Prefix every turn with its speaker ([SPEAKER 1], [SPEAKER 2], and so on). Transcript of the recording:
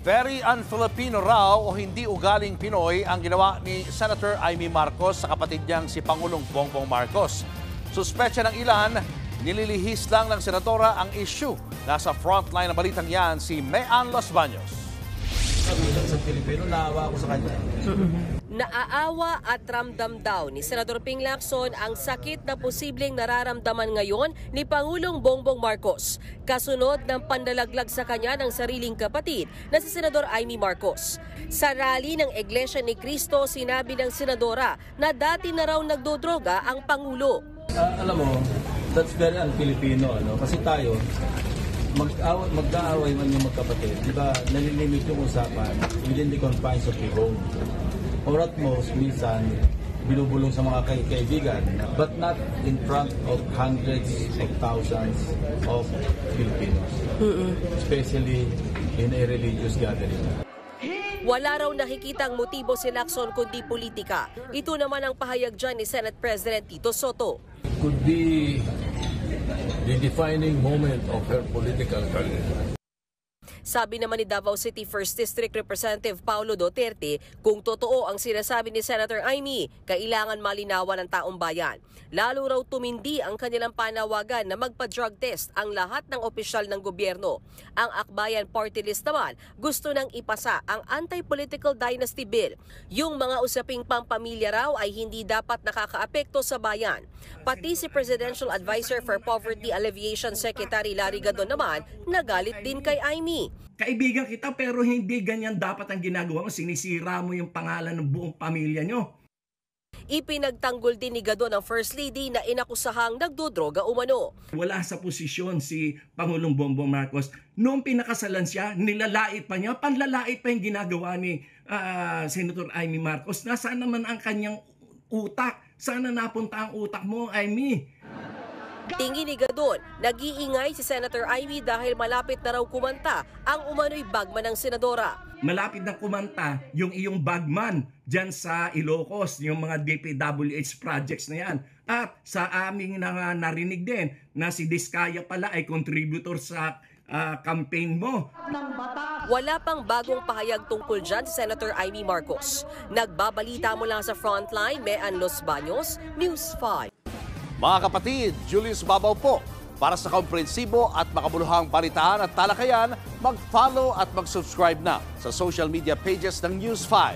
[SPEAKER 1] Very un-Filipino raw o hindi ugaling Pinoy ang ginawa ni Senator Amy Marcos sa kapatid niyang si Pangulong Bongbong Marcos. Suspetsya ng ilan, nililihis lang ng senadora ang issue. Nasa frontline ng balitang yan si Mean Los Baños.
[SPEAKER 2] Sa Pilipino, naawa ako sa kanya.
[SPEAKER 3] Naaawa at ramdam daw ni Senador Ping Lacson ang sakit na posibleng nararamdaman ngayon ni Pangulong Bongbong Marcos, kasunod ng pandalaglag sa kanya ng sariling kapatid na si Senador Amy Marcos. Sa rally ng Iglesia ni Cristo, sinabi ng senadora na dati na raw nagdodroga ang Pangulo.
[SPEAKER 2] Alam mo, that's very un-Filipino, ano? Kasi tayo, mag-aaway man yung magkapatid, di ba, nalilimit yung usapan within the confines of the home. Or at most, minsan, binubulong sa mga kaibigan, but not in front of hundreds of thousands of Filipinos, especially in a religious gathering.
[SPEAKER 3] Wala raw nakikitang motibo si Lacson kundi politika. Ito naman ang pahayag dyan ni Senate President Tito Soto.
[SPEAKER 4] Could be the defining moment of her political career.
[SPEAKER 3] Sabi naman ni Davao City 1st District Representative Paulo Duterte, kung totoo ang sinasabi ni Senator Amy, kailangan malinawan ng taong bayan. Lalo raw tumindi ang kanilang panawagan na magpa-drug test ang lahat ng opisyal ng gobyerno. Ang Akbayan Party List naman gusto nang ipasa ang Anti-Political Dynasty Bill. Yung mga usaping pampamilya raw ay hindi dapat nakakaapekto sa bayan. Pati si Presidential Advisor for Poverty Alleviation Secretary Larry Gadon naman nagalit din kay Amy.
[SPEAKER 5] Kaibigan kita pero hindi ganyan dapat ang ginagawa mo. Sinisira mo yung pangalan ng buong pamilya nyo.
[SPEAKER 3] Ipinagtanggol din ni Gadon ang First Lady na inakusahang nagdodroga umano.
[SPEAKER 5] Wala sa posisyon si Pangulong Bongbong Marcos. Noong pinakasalan siya, nilalait pa niya. Panlalait pa yung ginagawa ni Senator Amy Marcos. Nasaan naman ang kanyang utak? Sana napunta ang utak mo, Amy?
[SPEAKER 3] Tingin ni Gadon, nag-iingay si Senator Amy dahil malapit na raw kumanta ang umano'y bagman ng senadora.
[SPEAKER 5] Malapit na kumanta yung iyong bagman dyan sa Ilocos, yung mga DPWH projects na yan. At sa aming narinig din na si Diskaya pala ay contributor sa campaign mo.
[SPEAKER 3] Wala pang bagong pahayag tungkol dyan si Senator Amy Marcos. Nagbabalita mo lang sa Frontline, Mean Los Baños, News 5.
[SPEAKER 1] Mga kapatid, Julius Babaw po. Para sa komprehensibo at makabuluhang balitaan at talakayan, mag-follow at mag-subscribe na sa social media pages ng News 5.